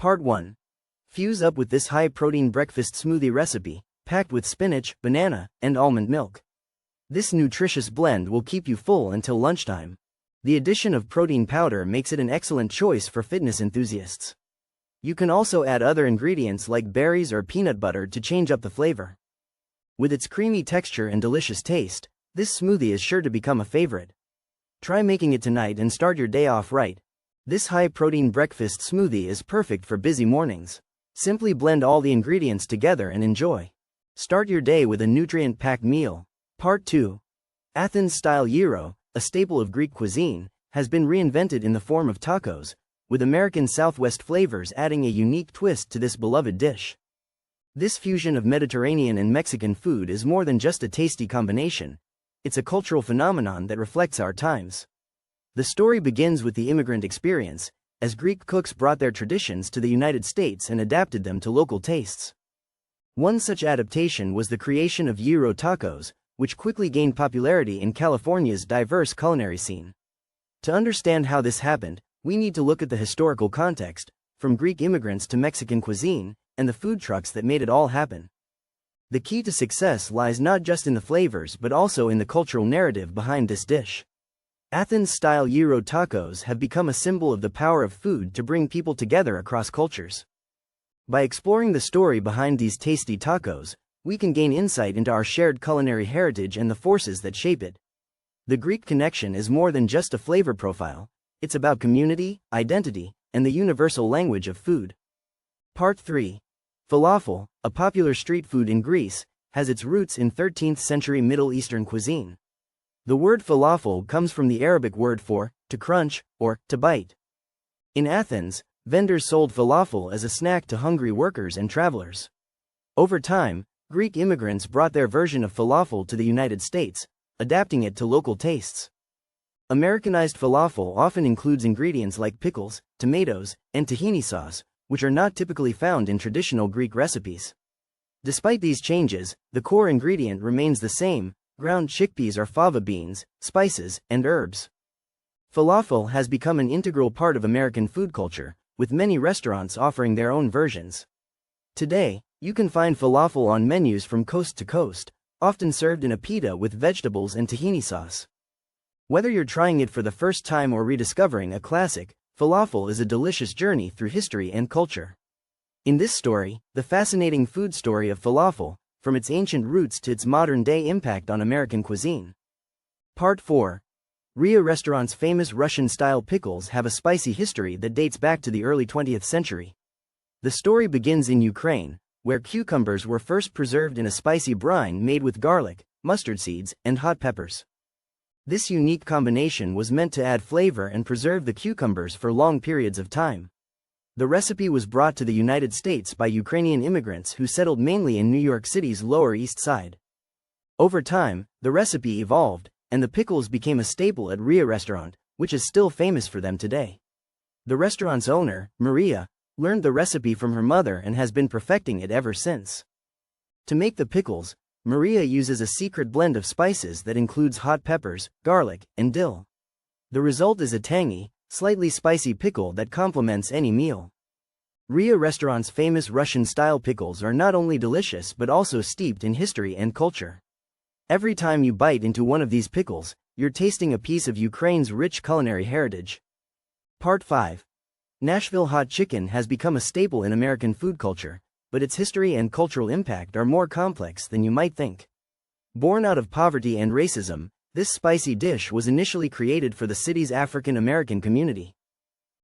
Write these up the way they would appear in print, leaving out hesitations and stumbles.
Part 1. Fuse up with this high-protein breakfast smoothie recipe, packed with spinach, banana, and almond milk. This nutritious blend will keep you full until lunchtime. The addition of protein powder makes it an excellent choice for fitness enthusiasts. You can also add other ingredients like berries or peanut butter to change up the flavor. With its creamy texture and delicious taste, this smoothie is sure to become a favorite. Try making it tonight and start your day off right. This high-protein breakfast smoothie is perfect for busy mornings. Simply blend all the ingredients together and enjoy. Start your day with a nutrient-packed meal. Part 2. Athens-Style gyro, a staple of Greek cuisine, has been reinvented in the form of tacos, with American Southwest flavors adding a unique twist to this beloved dish. This fusion of Mediterranean and Mexican food is more than just a tasty combination. It's a cultural phenomenon that reflects our times. The story begins with the immigrant experience, as Greek cooks brought their traditions to the United States and adapted them to local tastes. One such adaptation was the creation of gyro tacos, which quickly gained popularity in California's diverse culinary scene. To understand how this happened, we need to look at the historical context, from Greek immigrants to Mexican cuisine, and the food trucks that made it all happen. The key to success lies not just in the flavors but also in the cultural narrative behind this dish. Athens-style gyro tacos have become a symbol of the power of food to bring people together across cultures. By exploring the story behind these tasty tacos, we can gain insight into our shared culinary heritage and the forces that shape it. The Greek connection is more than just a flavor profile, it's about community, identity, and the universal language of food. Part 3. Falafel, a popular street food in Greece, has its roots in 13th century Middle Eastern cuisine. The word falafel comes from the Arabic word for to crunch or to bite. In Athens, vendors sold falafel as a snack to hungry workers and travelers. Over time, Greek immigrants brought their version of falafel to the United States, adapting it to local tastes. Americanized falafel often includes ingredients like pickles, tomatoes, and tahini sauce, which are not typically found in traditional Greek recipes. Despite these changes, the core ingredient remains the same: ground chickpeas or fava beans, spices, and herbs. Falafel has become an integral part of American food culture, with many restaurants offering their own versions. Today, you can find falafel on menus from coast to coast, often served in a pita with vegetables and tahini sauce. Whether you're trying it for the first time or rediscovering a classic, falafel is a delicious journey through history and culture. In this story, the fascinating food story of falafel, from its ancient roots to its modern-day impact on American cuisine. Part 4. Ria Restaurant's famous Russian-style pickles have a spicy history that dates back to the early 20th century. The story begins in Ukraine, where cucumbers were first preserved in a spicy brine made with garlic, mustard seeds, and hot peppers. This unique combination was meant to add flavor and preserve the cucumbers for long periods of time. The recipe was brought to the United States by Ukrainian immigrants who settled mainly in New York City's Lower East Side. Over time, the recipe evolved, and the pickles became a staple at Ria Restaurant, which is still famous for them today. The restaurant's owner, Maria, learned the recipe from her mother and has been perfecting it ever since. To make the pickles, Maria uses a secret blend of spices that includes hot peppers, garlic, and dill. The result is a tangy, slightly spicy pickle that complements any meal. Ria Restaurant's famous Russian-style pickles are not only delicious but also steeped in history and culture. Every time you bite into one of these pickles, you're tasting a piece of Ukraine's rich culinary heritage. Part 5. Nashville Hot Chicken has become a staple in American food culture, but its history and cultural impact are more complex than you might think. Born out of poverty and racism, this spicy dish was initially created for the city's African American community.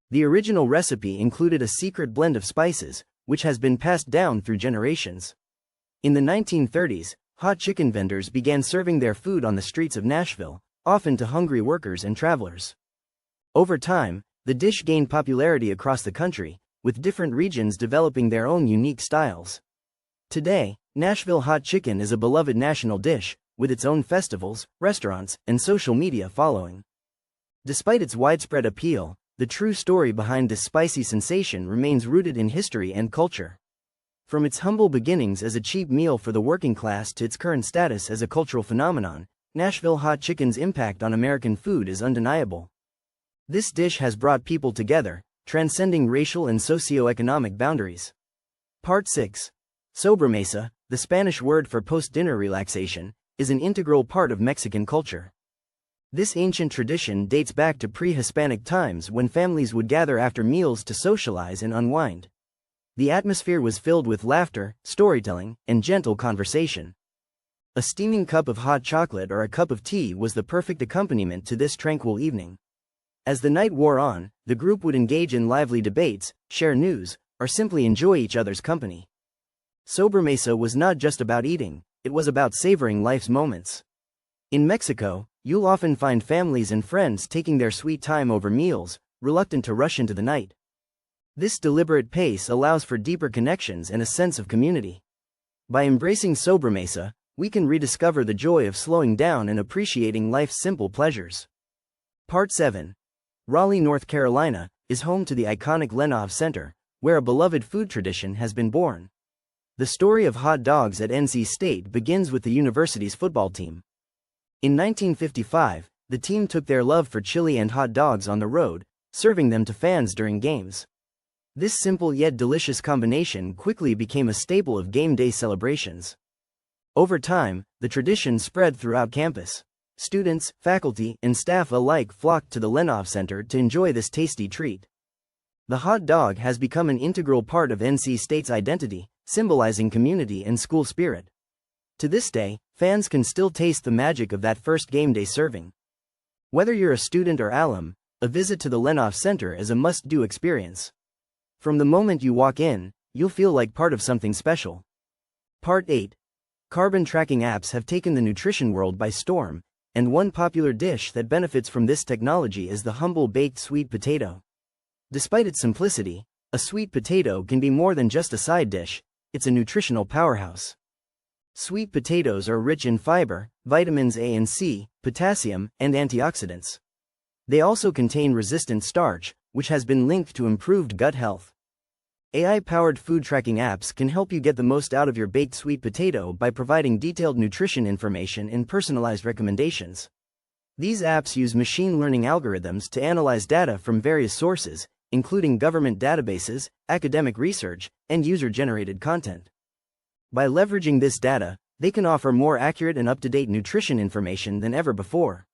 The original recipe included a secret blend of spices, which has been passed down through generations. In the 1930s, hot chicken vendors began serving their food on the streets of Nashville, often to hungry workers and travelers. Over time, the dish gained popularity across the country, with different regions developing their own unique styles. Today, Nashville Hot Chicken is a beloved national dish, with its own festivals, restaurants, and social media following. Despite its widespread appeal, the true story behind this spicy sensation remains rooted in history and culture. From its humble beginnings as a cheap meal for the working class to its current status as a cultural phenomenon, Nashville Hot Chicken's impact on American food is undeniable. This dish has brought people together, transcending racial and socio-economic boundaries. Part 6. Sobremesa, the Spanish word for post-dinner relaxation, is an integral part of Mexican culture. This ancient tradition dates back to pre-Hispanic times when families would gather after meals to socialize and unwind. The atmosphere was filled with laughter, storytelling, and gentle conversation. A steaming cup of hot chocolate or a cup of tea was the perfect accompaniment to this tranquil evening. As the night wore on, the group would engage in lively debates, share news, or simply enjoy each other's company. Sobremesa was not just about eating, it was about savoring life's moments. In Mexico, you'll often find families and friends taking their sweet time over meals, reluctant to rush into the night. This deliberate pace allows for deeper connections and a sense of community. By embracing sobremesa, we can rediscover the joy of slowing down and appreciating life's simple pleasures. Part 7. Raleigh, North Carolina, is home to the iconic Lenov Center, where a beloved food tradition has been born. The story of hot dogs at NC State begins with the university's football team. In 1955, the team took their love for chili and hot dogs on the road, serving them to fans during games. This simple yet delicious combination quickly became a staple of game day celebrations. Over time, the tradition spread throughout campus. Students, faculty, and staff alike flocked to the Lenov Center to enjoy this tasty treat. The hot dog has become an integral part of NC State's identity, symbolizing community and school spirit. To this day, fans can still taste the magic of that first game day serving. Whether you're a student or alum, a visit to the Lenov Center is a must-do experience. From the moment you walk in, you'll feel like part of something special. Part 8. Carbon tracking apps have taken the nutrition world by storm, and one popular dish that benefits from this technology is the humble baked sweet potato. Despite its simplicity, a sweet potato can be more than just a side dish, it's a nutritional powerhouse. Sweet potatoes are rich in fiber, vitamins A and C, potassium, and antioxidants. They also contain resistant starch, which has been linked to improved gut health. AI-powered food tracking apps can help you get the most out of your baked sweet potato by providing detailed nutrition information and personalized recommendations. These apps use machine learning algorithms to analyze data from various sources, including government databases, academic research, and user-generated content. By leveraging this data, they can offer more accurate and up-to-date nutrition information than ever before.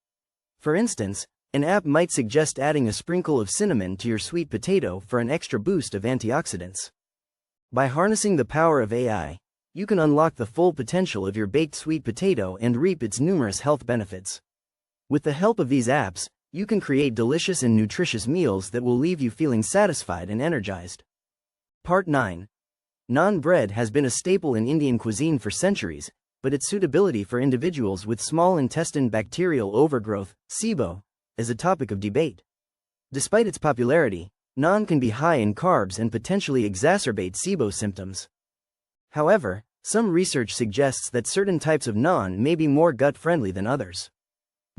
For instance, an app might suggest adding a sprinkle of cinnamon to your sweet potato for an extra boost of antioxidants. By harnessing the power of AI, you can unlock the full potential of your baked sweet potato and reap its numerous health benefits. With the help of these apps, you can create delicious and nutritious meals that will leave you feeling satisfied and energized. Part 9. Naan bread has been a staple in Indian cuisine for centuries, but its suitability for individuals with small intestine bacterial overgrowth, SIBO, is a topic of debate. Despite its popularity, naan can be high in carbs and potentially exacerbate SIBO symptoms. However, some research suggests that certain types of naan may be more gut-friendly than others.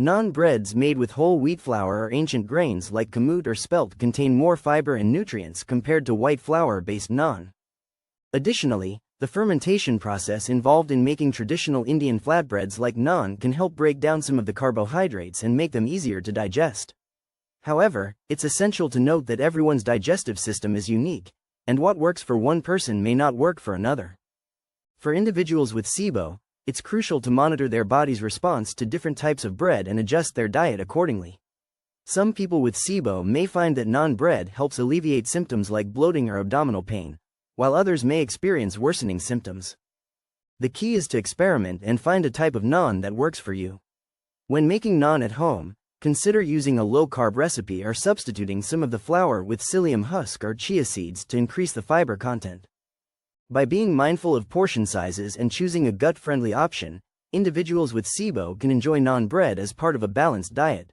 Naan breads made with whole wheat flour or ancient grains like kamut or spelt contain more fiber and nutrients compared to white flour-based naan. Additionally, the fermentation process involved in making traditional Indian flatbreads like naan can help break down some of the carbohydrates and make them easier to digest. However, it's essential to note that everyone's digestive system is unique, and what works for one person may not work for another. For individuals with SIBO, it's crucial to monitor their body's response to different types of bread and adjust their diet accordingly. Some people with SIBO may find that naan bread helps alleviate symptoms like bloating or abdominal pain, while others may experience worsening symptoms. The key is to experiment and find a type of naan that works for you. When making naan at home, consider using a low-carb recipe or substituting some of the flour with psyllium husk or chia seeds to increase the fiber content. By being mindful of portion sizes and choosing a gut-friendly option, individuals with SIBO can enjoy naan bread as part of a balanced diet.